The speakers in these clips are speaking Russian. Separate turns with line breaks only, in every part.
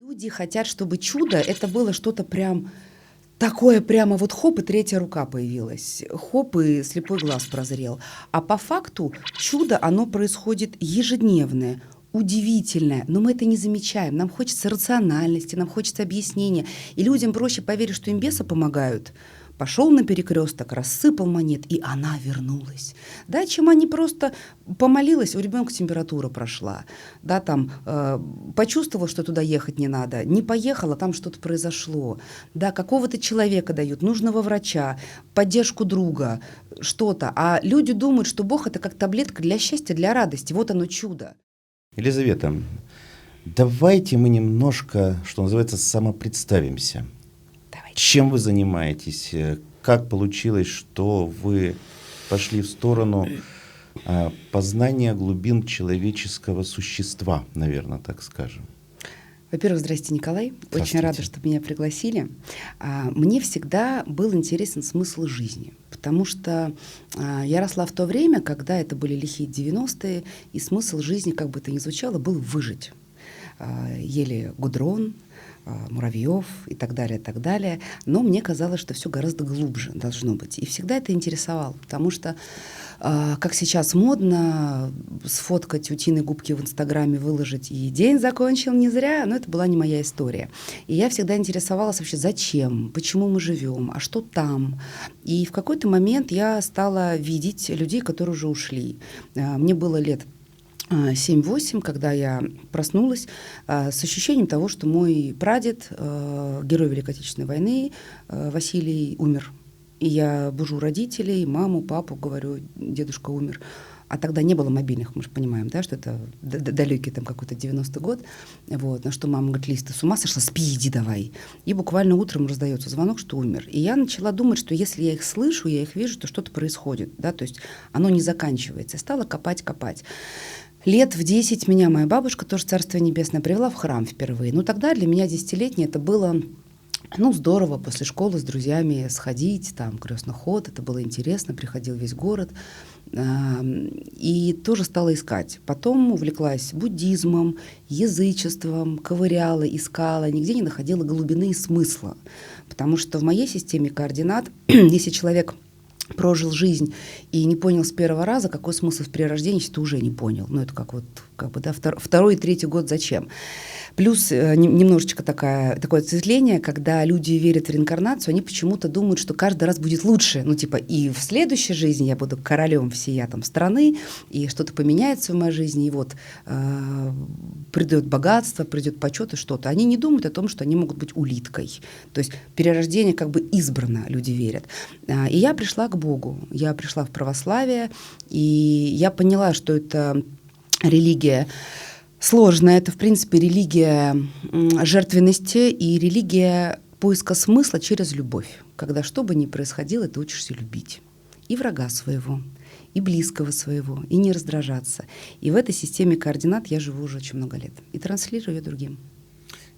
Люди хотят, чтобы чудо это было что-то прям такое, прямо вот хоп, и третья рука появилась, хоп, и слепой глаз прозрел. А по факту чудо, оно происходит ежедневное, удивительное, но мы это не замечаем. Нам хочется рациональности, нам хочется объяснения. И людям проще поверить, что им бесы помогают. Пошел на перекресток, рассыпал монет, и она вернулась. Да, чем они просто помолилась, у ребенка температура прошла, да, там почувствовала, что туда ехать не надо, не поехала, там что-то произошло, да, какого-то человека дают, нужного врача, поддержку друга, что-то. А люди думают, что Бог это как таблетка для счастья, для радости. Вот оно чудо.
Елизавета, давайте мы немножко, что называется, самопредставимся. Чем вы занимаетесь? Как получилось, что вы пошли в сторону познания глубин человеческого существа, наверное, так скажем?
Во-первых, здрасте, Николай.
Здравствуйте.
Очень рада, что меня пригласили. Мне всегда был интересен смысл жизни, потому что я росла в то время, когда это были лихие 90-е, и смысл жизни, как бы это ни звучало, был выжить. Ели гудрон, муравьев и так далее, так далее. Но мне казалось, что все гораздо глубже должно быть. И всегда это интересовало, потому что, как сейчас модно, сфоткать утиные губки в Инстаграме, выложить, и день закончил не зря, но это была не моя история. И я всегда интересовалась вообще, зачем, почему мы живем, а что там. И в какой-то момент я стала видеть людей, которые уже ушли. Мне было лет 7-8, когда я проснулась с ощущением того, что мой прадед, герой Великой Отечественной войны, Василий, умер. И я бужу родителей, маму, папу, говорю, дедушка умер. А тогда не было мобильных, мы же понимаем, да, что это далекий там какой-то 90-й год. Вот, на что мама говорит: Лиз, ты с ума сошла, спи, иди давай. И буквально утром раздается звонок, что умер. И я начала думать, что если я их слышу, я их вижу, то что-то происходит, да, то есть оно не заканчивается. И стала копать. Лет в 10 меня моя бабушка, тоже Царство Небесное, привела в храм впервые. Ну, тогда для меня 10-летней это было, здорово после школы с друзьями сходить, там, крестный ход, это было интересно, приходил весь город. И тоже стала искать. Потом увлеклась буддизмом, язычеством, ковыряла, искала, нигде не находила глубины и смысла. Потому что в моей системе координат, если человек прожил жизнь и не понял с первого раза, какой смысл в перерождении, если ты уже не понял. Это второй и третий год зачем. Плюс немножечко такое ответвление, когда люди верят в реинкарнацию, они почему-то думают, что каждый раз будет лучше. И в следующей жизни я буду королем всей страны, и что-то поменяется в моей жизни, и придет богатство, придет почет и что-то. Они не думают о том, что они могут быть улиткой. То есть перерождение избрано, люди верят. И я пришла к Богу, я пришла в православие, и я поняла, что это религия сложная, это, в принципе, религия жертвенности и религия поиска смысла через любовь. Когда что бы ни происходило, ты учишься любить и врага своего, и близкого своего, и не раздражаться. И в этой системе координат я живу уже очень много лет и транслирую ее другим.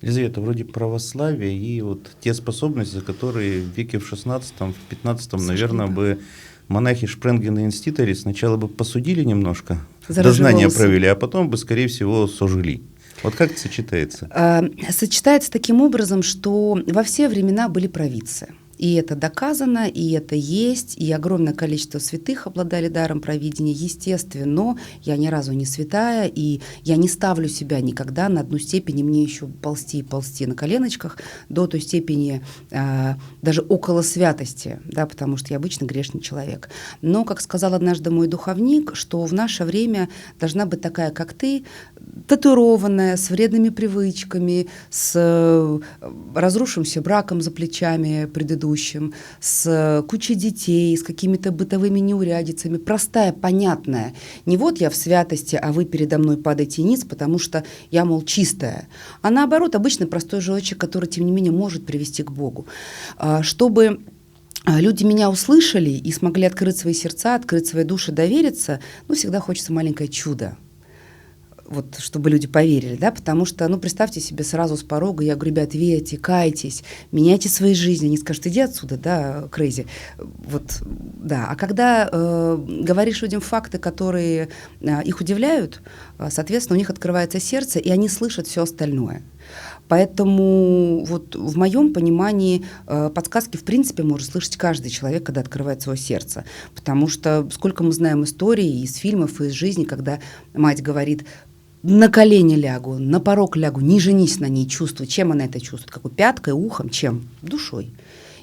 Елизавета, вроде православие и те способности, за которые в веке в 16-м, в 15-м, наверное, бы монахи Шпренген и Инститори сначала бы посудили немножко, дознание провели, а потом бы, скорее всего, сожгли. Как это сочетается?
Сочетается таким образом, что во все времена были провидцы. И это доказано, и это есть, и огромное количество святых обладали даром провидения. Естественно, я ни разу не святая, и я не ставлю себя никогда на одну степень, и мне еще ползти на коленочках до той степени даже около святости, да, потому что я обычно грешный человек. Но, как сказал однажды мой духовник, что в наше время должна быть такая, как ты, татуированная, с вредными привычками, с разрушившимся браком за плечами предыдущим, с кучей детей, с какими-то бытовыми неурядицами, простая, понятная. Не я в святости, а вы передо мной падаете ниц, потому что я, чистая. А наоборот, обычный простой человек, который, тем не менее, может привести к Богу. Чтобы люди меня услышали и смогли открыть свои сердца, открыть свои души, довериться, всегда хочется маленькое чудо. Чтобы люди поверили, да, потому что, представьте себе сразу с порога, я говорю: ребят, верьте, кайтесь, меняйте свои жизни. Они скажут: иди отсюда, да, crazy. Да. А когда говоришь людям факты, которые их удивляют, соответственно, у них открывается сердце, и они слышат все остальное. Поэтому вот в моем понимании подсказки в принципе может слышать каждый человек, когда открывает свое сердце. Потому что сколько мы знаем историй из фильмов и из жизни, когда мать говорит: на колени лягу, на порог лягу, не женись на ней, чувствуй. Чем она это чувствует? Какой? Пяткой, ухом? Чем? Душой.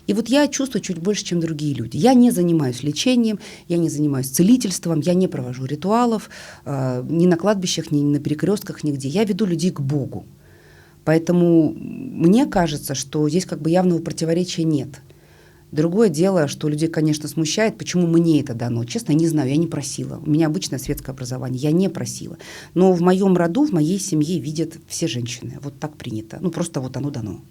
И вот я чувствую чуть больше, чем другие люди. Я не занимаюсь лечением, я не занимаюсь целительством, я не провожу ритуалов ни на кладбищах, ни на перекрестках, нигде. Я веду людей к Богу. Поэтому мне кажется, что здесь как бы явного противоречия нет. Другое дело, что людей, конечно, смущает, почему мне это дано. Честно, не знаю, я не просила. У меня обычное светское образование, я не просила. Но в моем роду, в моей семье видят все женщины. Вот так принято. Ну, просто вот оно дано.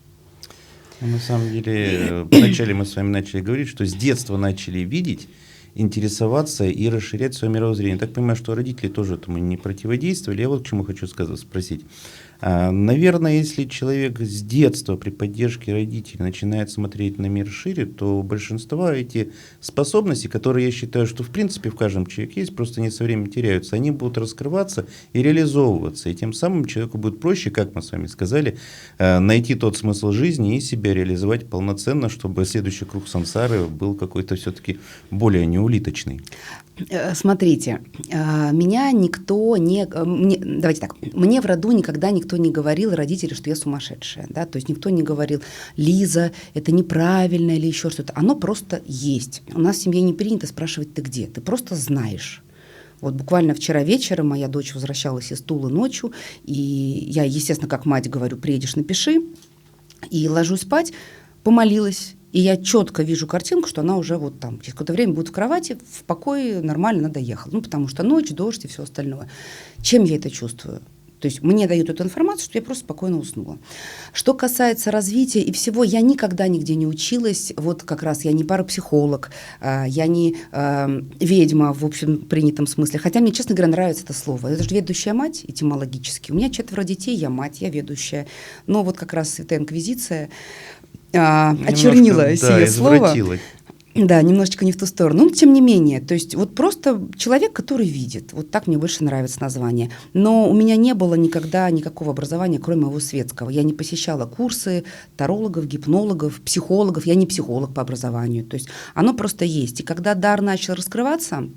На самом деле, вначале мы с вами начали говорить, что с детства начали видеть, интересоваться и расширять свое мировоззрение. Так понимаю, что родители тоже этому не противодействовали. Я вот к чему хочу спросить. Наверное, если человек с детства при поддержке родителей начинает смотреть на мир шире, то большинство эти способности, которые я считаю, что в принципе в каждом человеке есть, просто они со временем теряются, они будут раскрываться и реализовываться. И тем самым человеку будет проще, как мы с вами сказали, найти тот смысл жизни и себя реализовать полноценно, чтобы следующий круг сансары был какой-то все-таки более неулиточный.
Смотрите, меня никто не... давайте так, мне в роду никогда никто не говорил, родители, что я сумасшедшая. Да? То есть никто не говорил: Лиза, это неправильно или еще что-то. Оно просто есть. У нас в семье не принято спрашивать: ты где? Ты просто знаешь. Вот буквально вчера вечером моя дочь возвращалась из Тулы ночью, и я, естественно, как мать говорю: приедешь, напиши. И ложусь спать, помолилась. И я четко вижу картинку, что она уже вот там через какое-то время будет в кровати, в покое, нормально доехала. Ну, потому что ночь, дождь и все остальное. Чем я это чувствую? То есть мне дают эту информацию, что я просто спокойно уснула. Что касается развития и всего, я никогда нигде не училась. Вот как раз я не парапсихолог, я не ведьма в общем принятом смысле. Хотя мне, честно говоря, нравится это слово. Это же ведущая мать этимологически. У меня 4 детей, я мать, я ведущая. Но вот как раз Святая Инквизиция очернила сие слово. Да, немножечко не в ту сторону. Но тем не менее, то есть вот просто человек, который видит. Вот так мне больше нравится название. Но у меня не было никогда никакого образования, кроме моего светского. Я не посещала курсы тарологов, гипнологов, психологов. Я не психолог по образованию. То есть оно просто есть. И когда дар начал раскрываться,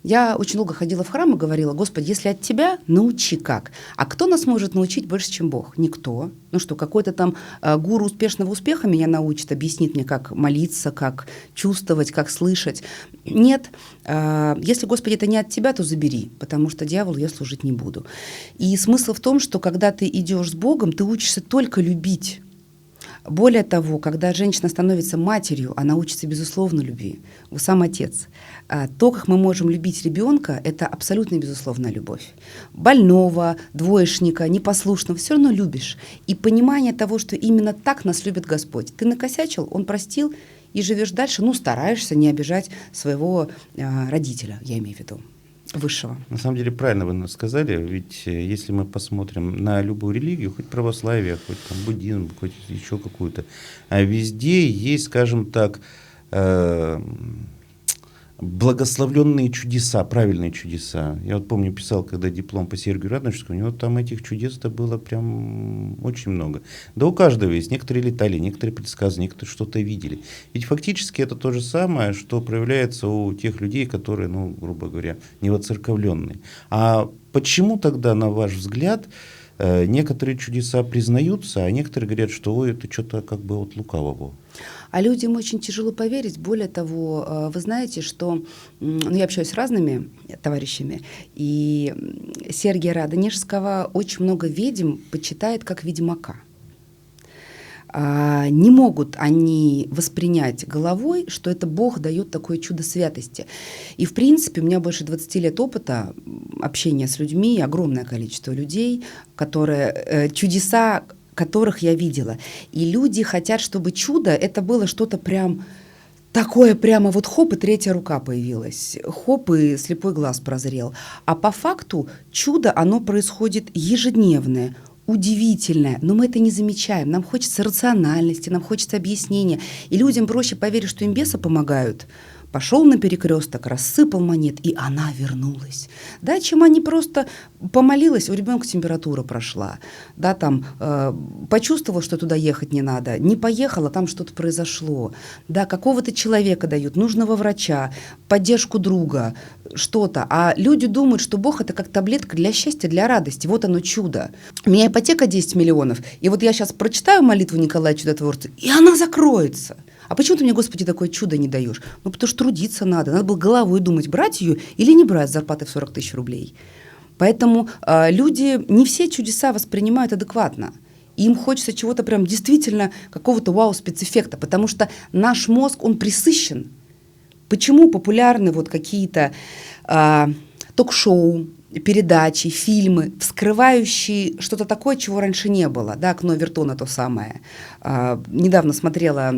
я очень долго ходила в храм и говорила: Господи, если от Тебя, научи как. А кто нас может научить больше, чем Бог? Никто. Ну что, какой-то там гуру успешного успеха меня научит, объяснит мне, как молиться, как чувствовать, как слышать. Нет. Если, Господи, это не от Тебя, то забери, потому что дьяволу я служить не буду. И смысл в том, что когда ты идешь с Богом, ты учишься только любить. Более того, когда женщина становится матерью, она учится безусловно любви. Вы сам отец. То, как мы можем любить ребенка, это абсолютно безусловная любовь. Больного, двоечника, непослушного все равно любишь. И понимание того, что именно так нас любит Господь. Ты накосячил, Он простил, и живешь дальше, стараешься не обижать своего родителя, я имею в виду. Высшего.
На самом деле правильно вы нас сказали, ведь если мы посмотрим на любую религию, хоть православие, хоть там буддизм, хоть еще какую-то, везде есть, скажем так, благословленные чудеса, правильные чудеса. Я вот помню, писал, когда диплом по Сергию Радонежскому, у него там этих чудес-то было прям очень много. Да у каждого есть. Некоторые летали, некоторые предсказывали, некоторые что-то видели. Ведь фактически это то же самое, что проявляется у тех людей, которые, грубо говоря, не воцерковленные. А почему тогда, на ваш взгляд, некоторые чудеса признаются, а некоторые говорят, что это что-то как бы от лукавого?
А людям очень тяжело поверить. Более того, вы знаете, что я общаюсь с разными товарищами, и Сергия Радонежского очень много ведьм почитает как ведьмака. Не могут они воспринять головой, что это Бог дает такое чудо святости. И, в принципе, у меня больше 20 лет опыта общения с людьми, огромное количество людей, чудеса которых я видела. И люди хотят, чтобы чудо это было что-то прям такое, прямо вот хоп, и 3-я рука появилась, хоп, и слепой глаз прозрел. А по факту чудо, оно происходит ежедневное, удивительное, но мы это не замечаем. Нам хочется рациональности, нам хочется объяснения. И людям проще поверить, что им бесы помогают, пошел на перекресток, рассыпал монет, и она вернулась. Да, чем они просто помолилась, у ребенка температура прошла, да, там, почувствовала, что туда ехать не надо, не поехала, там что-то произошло, да, какого-то человека дают, нужного врача, поддержку друга, что-то. А люди думают, что Бог — это как таблетка для счастья, для радости. Вот оно чудо. У меня ипотека 10 миллионов, и вот я сейчас прочитаю молитву Николая Чудотворца, и она закроется. А почему ты мне, Господи, такое чудо не даешь? Ну, потому что трудиться надо. Надо было головой думать, брать ее или не брать с зарплатой в 40 тысяч рублей. Поэтому люди не все чудеса воспринимают адекватно. Им хочется чего-то прям действительно, какого-то вау-спецэффекта, потому что наш мозг, он пресыщен. Почему популярны вот какие-то ток-шоу, передачи, фильмы, вскрывающие что-то такое, чего раньше не было? Да, «Окно Вертона» то самое. Недавно смотрела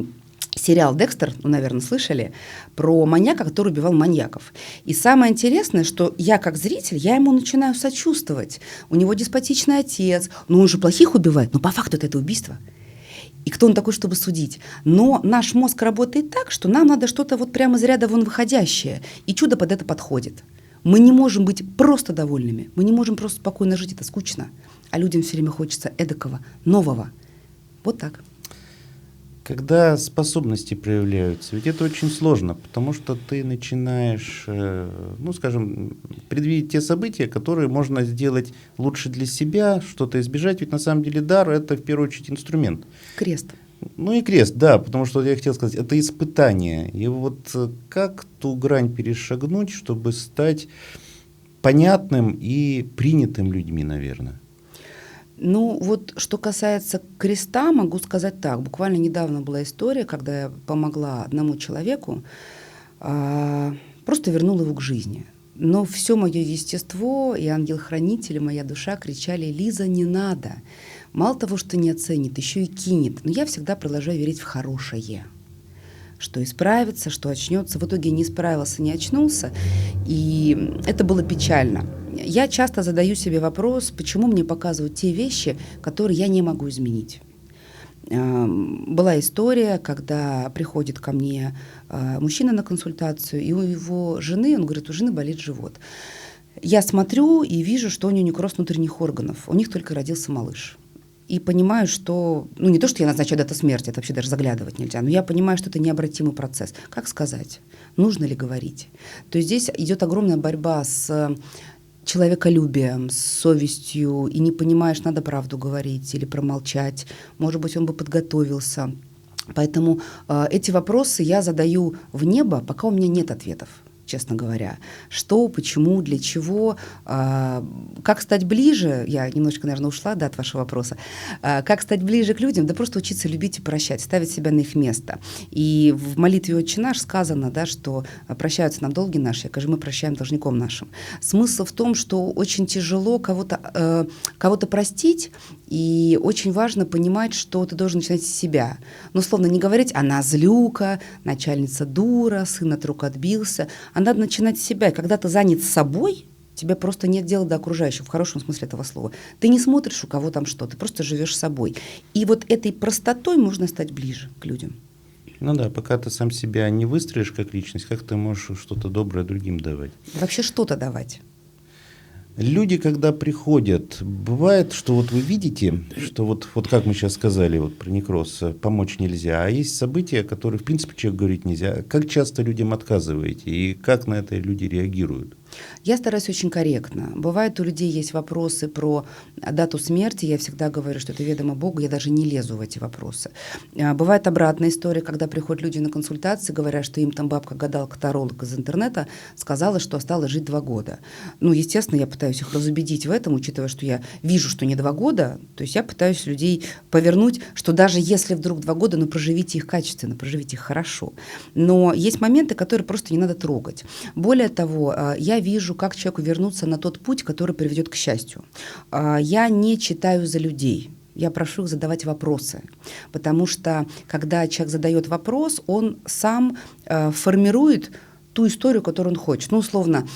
сериал «Декстер», ну, наверное, слышали, про маньяка, который убивал маньяков. И самое интересное, что я как зритель, я ему начинаю сочувствовать. У него деспотичный отец, но он же плохих убивает, но по факту это убийство. И кто он такой, чтобы судить? Но наш мозг работает так, что нам надо что-то вот прямо из ряда вон выходящее, и чудо под это подходит. Мы не можем быть просто довольными, мы не можем просто спокойно жить, это скучно. А людям все время хочется эдакого, нового. Вот так.
Когда способности проявляются, ведь это очень сложно, потому что ты начинаешь, ну, скажем, предвидеть те события, которые можно сделать лучше для себя, что-то избежать, ведь на самом деле дар — это в первую очередь инструмент.
Крест.
Ну и крест, да, потому что я хотел сказать, это испытание. И вот как ту грань перешагнуть, чтобы стать понятным и принятым людьми, наверное?
Ну, вот что касается креста, могу сказать так. Буквально недавно была история, когда я помогла одному человеку, просто вернула его к жизни. Но все мое естество и ангел-хранитель, и моя душа кричали: «Лиза, не надо». Мало того, что не оценит, еще и кинет. Но я всегда продолжаю верить в хорошее. Что исправится, что очнется. В итоге не исправился, не очнулся. И это было печально. Я часто задаю себе вопрос, почему мне показывают те вещи, которые я не могу изменить. Была история, когда приходит ко мне мужчина на консультацию, и у его жены, он говорит, у жены болит живот. Я смотрю и вижу, что у нее некроз внутренних органов. У них только родился малыш. И понимаю, что, ну не то, что я назначаю дату смерти, это вообще даже заглядывать нельзя, но я понимаю, что это необратимый процесс. Как сказать? Нужно ли говорить? То есть здесь идет огромная борьба с человеколюбием, с совестью, и не понимаешь, надо правду говорить или промолчать. Может быть, он бы подготовился. Поэтому эти вопросы я задаю в небо, пока у меня нет ответов, честно говоря. Что, почему, для чего, как стать ближе, я немножечко, наверное, ушла, да, от вашего вопроса, как стать ближе к людям, да просто учиться любить и прощать, ставить себя на их место. И в молитве «Отче наш» сказано, да, что прощаются нам долги наши, как же мы прощаем должником нашим. Смысл в том, что очень тяжело кого-то простить, и очень важно понимать, что ты должен начинать с себя. Но, условно, не говорить «она злюка», «начальница дура», «сын от рук отбился». А надо начинать с себя. И когда ты занят собой, тебе просто нет дела до окружающих, в хорошем смысле этого слова. Ты не смотришь, у кого там что, ты просто живешь собой. И вот этой простотой можно стать ближе к людям.
Ну да, пока ты сам себя не выстроишь как личность, как ты можешь что-то доброе другим давать?
Вообще что-то давать.
Люди, когда приходят, бывает, что вот вы видите, что вот как мы сейчас сказали вот про некроз, помочь нельзя, а есть события, которые, в принципе, человеку говорить нельзя. Как часто людям отказываете и как на это люди реагируют?
Я стараюсь очень корректно. Бывает, у людей есть вопросы про дату смерти. Я всегда говорю, что это ведомо Богу. Я даже не лезу в эти вопросы. Бывает обратная история, когда приходят люди на консультации, говорят, что им там бабка-гадалка, таролог из интернета сказала, что осталось жить 2 года. Ну, естественно, я пытаюсь их разубедить в этом, учитывая, что я вижу, что не 2 года. То есть я пытаюсь людей повернуть, что даже если вдруг 2 года, ну, проживите их качественно, проживите их хорошо. Но есть моменты, которые просто не надо трогать. Более того, я вижу, как человеку вернуться на тот путь, который приведет к счастью. Я не читаю за людей. Я прошу их задавать вопросы, потому что, когда человек задает вопрос, он сам формирует ту историю, которую он хочет. Ну, условно,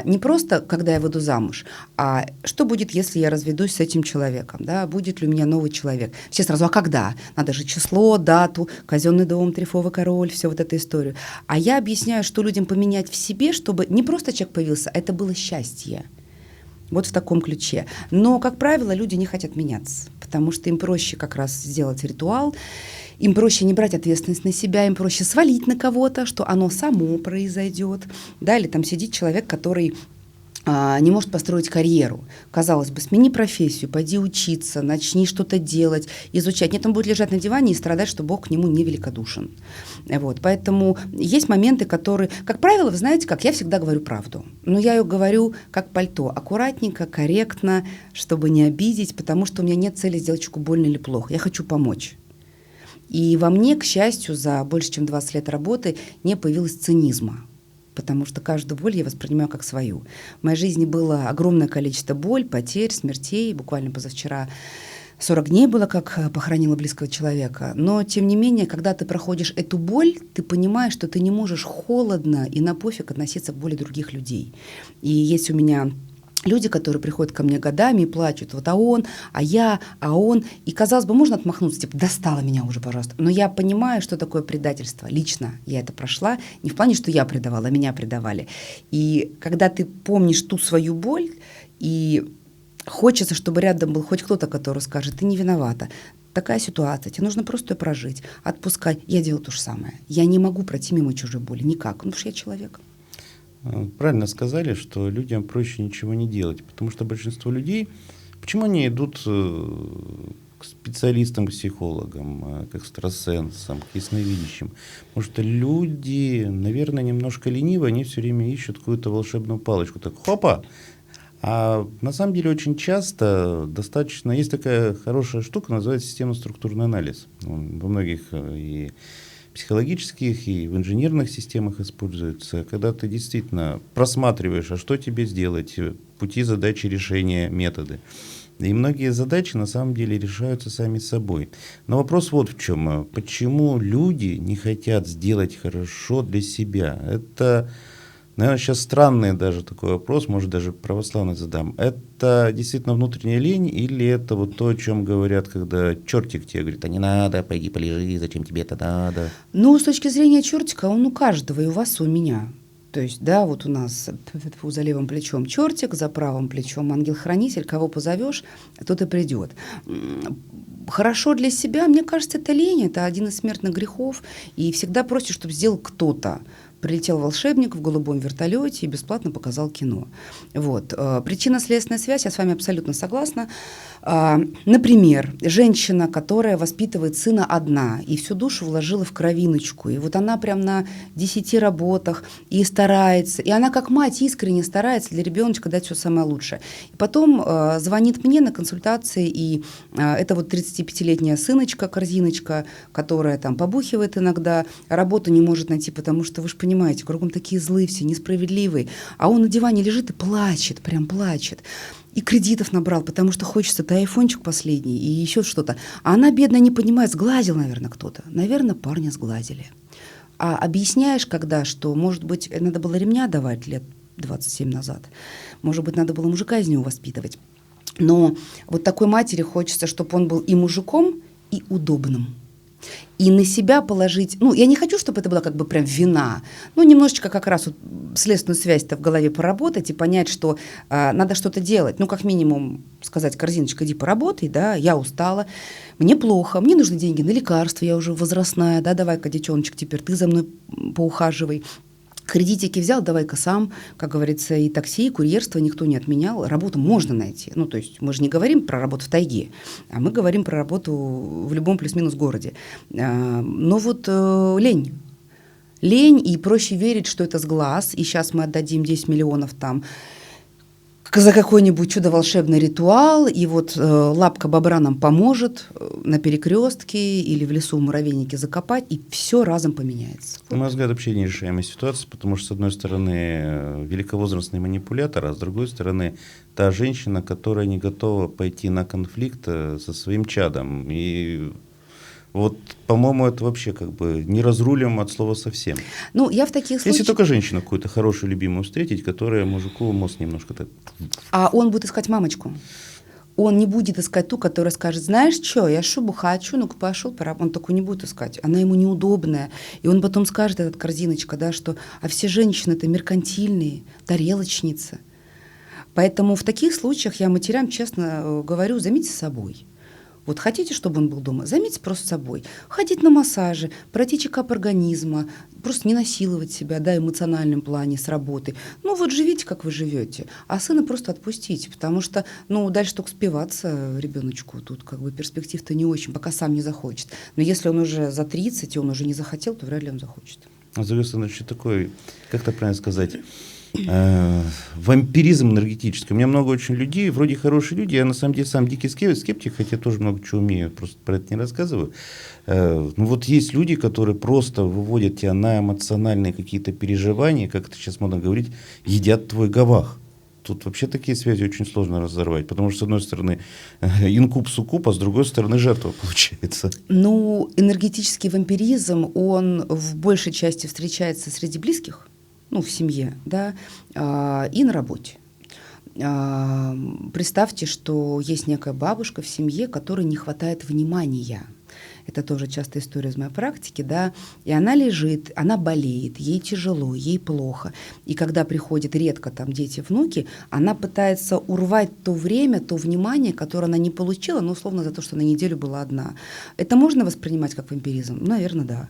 не просто, когда я выйду замуж, а что будет, если я разведусь с этим человеком, да, будет ли у меня новый человек. Все сразу, а когда? Надо же число, дату, казенный дом, трефовый король, всю вот эту историю. А я объясняю, что людям поменять в себе, чтобы не просто человек появился, а это было счастье. Вот в таком ключе. Но, как правило, люди не хотят меняться, потому что им проще как раз сделать ритуал, им проще не брать ответственность на себя, им проще свалить на кого-то, что оно само произойдет. Да, или там сидит человек, который не может построить карьеру. Казалось бы, смени профессию, пойди учиться, начни что-то делать, изучать. Нет, он будет лежать на диване и страдать, что Бог к нему не великодушен. Вот. Поэтому есть моменты, которые, как правило, вы знаете, как я всегда говорю правду. Но я ее говорю как пальто, аккуратненько, корректно, чтобы не обидеть, потому что у меня нет цели сделать человеку больно или плохо. Я хочу помочь. И во мне, к счастью, за больше чем 20 лет работы не появилось цинизма, потому что каждую боль я воспринимаю как свою. В моей жизни было огромное количество боль, потерь, смертей. Буквально позавчера 40 дней было, как похоронила близкого человека. Но, тем не менее, когда ты проходишь эту боль, ты понимаешь, что ты не можешь холодно и на пофиг относиться к боли других людей. И есть у меня люди, которые приходят ко мне годами и плачут, вот он, а я, а он. И, казалось бы, можно отмахнуться, типа, достала меня уже, пожалуйста. Но я понимаю, что такое предательство. Лично я это прошла. Не в плане, что я предавала, а меня предавали. И когда ты помнишь ту свою боль, и хочется, чтобы рядом был хоть кто-то, который скажет, ты не виновата, такая ситуация, тебе нужно просто ее прожить, отпускай. Я делаю то же самое. Я не могу пройти мимо чужой боли никак, потому что я человек.
Правильно сказали, что людям проще ничего не делать, потому что большинство людей, почему они идут к специалистам, к психологам, к экстрасенсам, к ясновидящим? Потому что люди, наверное, немножко ленивы, они все время ищут какую-то волшебную палочку, так хопа! А на самом деле очень часто достаточно, есть такая хорошая штука, называется системно-структурный анализ. Он во многих и психологических, и в инженерных системах используется, когда ты действительно просматриваешь, а что тебе сделать, пути, задачи, решения, методы. И многие задачи на самом деле решаются сами собой. Но вопрос вот в чем. Почему люди не хотят сделать хорошо для себя? Это, наверное, сейчас странный даже такой вопрос, может, даже православный задам. Это действительно внутренняя лень или это вот то, о чем говорят, когда чертик тебе говорит, а не надо, пойди полежи, зачем тебе это надо?
Ну, с точки зрения чертика, он у каждого, и у вас, и у меня. То есть, да, вот у нас за левым плечом чертик, за правым плечом ангел-хранитель, кого позовешь, тот и придет. Хорошо для себя, мне кажется, это лень, это один из смертных грехов, и всегда просишь, чтобы сделал кто-то. Прилетел волшебник в голубом вертолете и бесплатно показал кино. Вот. Причинно-следственная связь, я с вами абсолютно согласна. Например, женщина, которая воспитывает сына одна и всю душу вложила в кровиночку, и вот она прям на 10 работах и старается, и она как мать искренне старается для ребеночка дать все самое лучшее. И потом звонит мне на консультации, и это вот 35-летняя сыночка, корзиночка, которая там побухивает иногда, работу не может найти, потому что, вы же понимаете, кругом такие злые все, несправедливые, а он на диване лежит и плачет, прям плачет. И кредитов набрал, потому что хочется-то айфончик последний и еще что-то. А она, бедная, не понимает, сглазил, наверное, кто-то. Наверное, парня сглазили. А объясняешь, когда, что, может быть, надо было ремня давать лет 27 назад. Может быть, надо было мужика из него воспитывать. Но вот такой матери хочется, чтобы он был и мужиком, и удобным. И на себя положить, ну, я не хочу, чтобы это была как бы прям вина, ну, немножечко как раз вот следственную связь-то в голове поработать и понять, что надо что-то делать. Ну, как минимум сказать, корзиночка, иди поработай, да, я устала, мне плохо, мне нужны деньги на лекарства, я уже возрастная, да, давай-ка, детеночек, теперь ты за мной поухаживай. Кредитики взял, давай-ка сам, как говорится, и такси, и курьерство никто не отменял. Работу можно найти. Ну, то есть мы же не говорим про работу в тайге, а мы говорим про работу в любом плюс-минус городе. Но вот лень. Лень, и проще верить, что это с глаз, и сейчас мы отдадим 10 миллионов там за какой-нибудь чудо-волшебный ритуал, и вот лапка бобра нам поможет на перекрестке или в лесу муравейники закопать, и все разом поменяется.
На мой взгляд, вообще нерешаемая ситуация, потому что, с одной стороны, великовозрастный манипулятор, а с другой стороны, та женщина, которая не готова пойти на конфликт со своим чадом. И Вот, по-моему, это вообще как бы не разрулим от слова совсем.
Ну, я в таких случаях...
Если только женщину какую-то хорошую, любимую встретить, которая мужику мозг немножко так...
А он будет искать мамочку. Он не будет искать ту, которая скажет, знаешь что, я шубу хочу, ну-ка пошел, пора. Он такой не будет искать. Она ему неудобная. И он потом скажет, этот корзиночка, да, что а все женщины-то меркантильные, тарелочницы. Поэтому в таких случаях я матерям честно говорю, займитесь собой. Вот хотите, чтобы он был дома, займитесь просто собой. Ходить на массажи, пройти чекап организма, просто не насиловать себя, да, в эмоциональном плане с работы. Ну вот живите, как вы живете, а сына просто отпустите, потому что, ну, дальше только спиваться ребеночку, тут как бы перспектив-то не очень, пока сам не захочет. Но если он уже за 30, и он уже не захотел, то вряд ли он захочет.
А с другой стороны, еще такой, как это правильно сказать, вампиризм энергетический. У меня много очень людей, вроде хорошие люди, я на самом деле сам дикий скептик, хотя тоже много чего умею, просто про это не рассказываю. Ну вот есть люди, которые просто выводят тебя на эмоциональные какие-то переживания, как это сейчас модно говорить, едят твой гавах. Тут вообще такие связи очень сложно разорвать, потому что, с одной стороны, инкуб-суккуб, а с другой стороны, жертва получается.
Ну, энергетический вампиризм, он в большей части встречается среди близких, ну, в семье, да, и на работе. Представьте, что есть некая бабушка в семье, которой не хватает внимания. Это тоже частая история из моей практики, да, и она лежит, она болеет, ей тяжело, ей плохо. И когда приходят редко там дети, внуки, она пытается урвать то время, то внимание, которое она не получила, ну, условно, за то, что на неделю была одна. Это можно воспринимать как вампиризм? Наверное, да.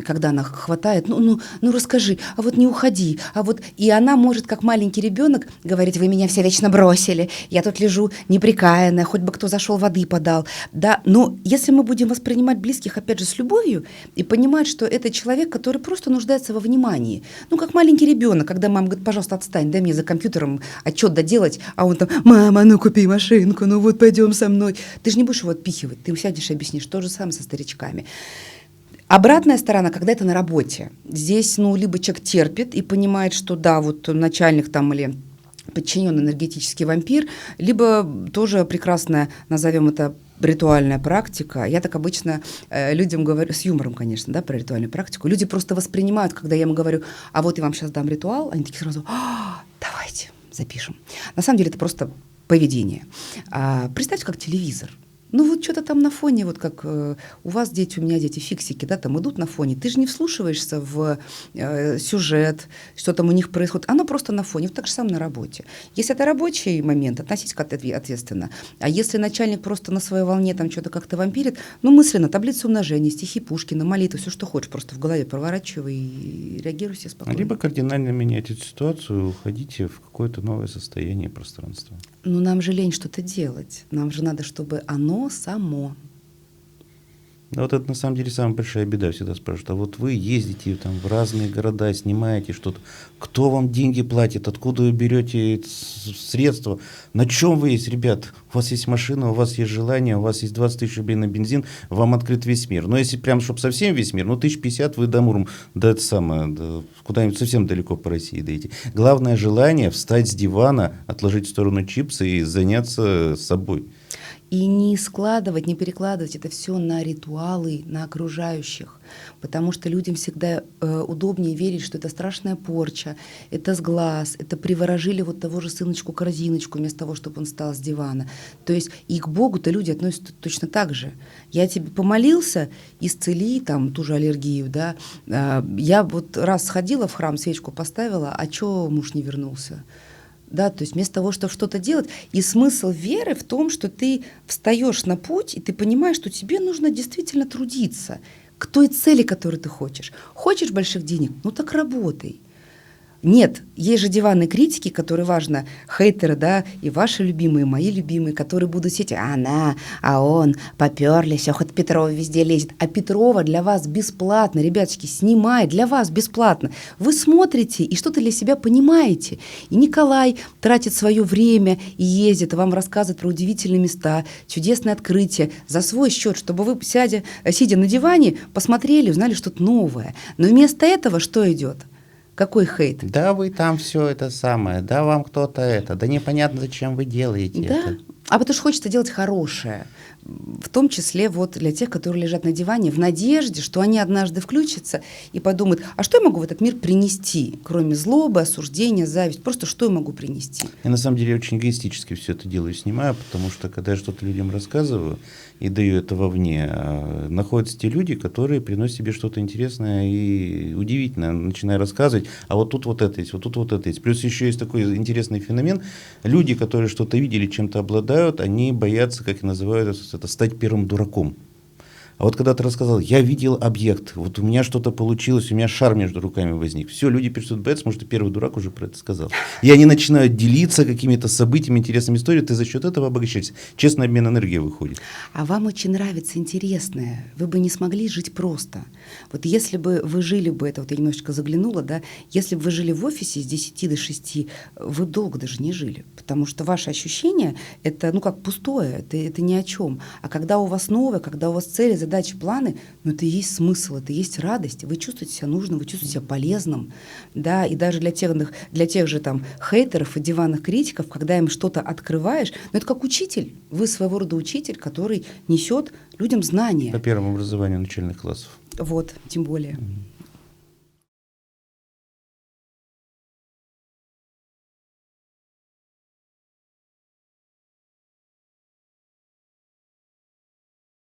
Когда она хватает, ну, расскажи, а вот не уходи, а вот... И она может, как маленький ребенок, говорить, вы меня все вечно бросили, я тут лежу неприкаянная, хоть бы кто зашел воды подал. Да, но если мы будем воспринимать близких, опять же, с любовью, и понимать, что это человек, который просто нуждается во внимании. Ну, как маленький ребенок, когда мама говорит, пожалуйста, отстань, дай мне за компьютером отчет доделать, а он там, мама, ну купи машинку, ну вот пойдем со мной. Ты же не будешь его отпихивать, ты сядешь и объяснишь. То же самое со старичками. Обратная сторона, когда это на работе. Здесь, ну, либо человек терпит и понимает, что да, вот начальник там или подчиненный энергетический вампир, либо тоже прекрасная, назовем это, ритуальная практика. Я так обычно людям говорю, с юмором, конечно, да, про ритуальную практику. Люди просто воспринимают, когда я им говорю, а вот я вам сейчас дам ритуал, они такие сразу, давайте, запишем. На самом деле это просто поведение. Представьте, как телевизор. Ну вот что-то там на фоне, вот как у вас дети, у меня дети, фиксики, да, там идут на фоне. Ты же не вслушиваешься в сюжет, что там у них происходит. Оно просто на фоне, вот так же самое на работе. Если это рабочий момент, относитесь к этому ответственно. А если начальник просто на своей волне там что-то как-то вампирит, ну мысленно, таблицу умножения, стихи Пушкина, молитвы, все, что хочешь, просто в голове проворачивай и реагируй все спокойно.
Либо кардинально меняйте ситуацию, уходите в какое-то новое состояние пространства.
Но нам же лень что-то делать. Нам же надо, чтобы оно само.
Да, вот это на самом деле самая большая беда, всегда спрашивают. А вот вы ездите там в разные города, снимаете что-то. Кто вам деньги платит? Откуда вы берете средства? На чем вы есть, ребят? У вас есть машина, у вас есть желание, у вас есть 20 тысяч рублей на бензин, вам открыт весь мир. Но если прям, чтобы совсем весь мир, ну 1050 вы до Муром, да это самое, да, куда-нибудь совсем далеко по России доедете. Главное желание встать с дивана, отложить в сторону чипсы и заняться собой.
И не складывать, не перекладывать это все на ритуалы, на окружающих. Потому что людям всегда удобнее верить, что это страшная порча, это сглаз, это приворожили вот того же сыночку-корзиночку вместо того, чтобы он встал с дивана. То есть и к Богу-то люди относятся точно так же. Я тебе помолился, исцели там ту же аллергию, да. Я вот раз сходила в храм, свечку поставила, а чё муж не вернулся? Да, то есть вместо того, чтобы что-то делать, и смысл веры в том, что ты встаешь на путь, и ты понимаешь, что тебе нужно действительно трудиться к той цели, которую ты хочешь. Хочешь больших денег? Ну так работай. Нет, есть же диванные критики, которые, важно, хейтеры, да, и ваши любимые, и мои любимые, которые будут сидеть, а она, а он, поперлись, ох, это Петрова везде лезет. А Петрова для вас бесплатно, ребяточки, снимает для вас бесплатно. Вы смотрите и что-то для себя понимаете. И Николай тратит свое время и ездит, вам рассказывает про удивительные места, чудесные открытия за свой счет, чтобы вы, сидя на диване, посмотрели, узнали что-то новое. Но вместо этого что идет? Какой хейт?
Да вы там все это самое, да вам кто-то это, да непонятно, зачем вы делаете
да?
это.
А потому что хочется делать хорошее. в том числе вот для тех, которые лежат на диване, в надежде, что они однажды включатся и подумают, а что я могу в этот мир принести, кроме злобы, осуждения, зависти, просто что я могу принести?
Я на самом деле очень эгоистически все это делаю, снимаю, потому что когда я что-то людям рассказываю и даю это вовне, находятся те люди, которые приносят себе что-то интересное и удивительное, начиная рассказывать, а вот тут вот это есть, вот тут вот это есть. Плюс еще есть такой интересный феномен. Люди, которые что-то видели, чем-то обладают, они боятся, как и называют это, стать первым дураком. А вот когда ты рассказал, я видел объект, вот у меня что-то получилось, у меня шар между руками возник. Все, люди перестают бояться, потому что первый дурак уже про это сказал. И они начинают делиться какими-то событиями, интересными историями, ты за счет этого обогащаешься. Честный обмен энергией выходит.
А вам очень нравится интересное, вы бы не смогли жить просто. Вот если бы вы жили бы, это вот я немножечко заглянула, да, если бы вы жили в офисе с 10 до 6, вы долго даже не жили, потому что ваши ощущения, это ну как пустое, это ни о чем. А когда у вас новое, когда у вас цели, задачи, планы, ну это и есть смысл, это и есть радость, вы чувствуете себя нужным, вы чувствуете себя полезным, да, и даже для тех же там хейтеров и диванных критиков, когда им что-то открываешь, ну это как учитель, вы своего рода учитель, который несет людям знания.
По первому образованию начальных классов.
Вот, тем более.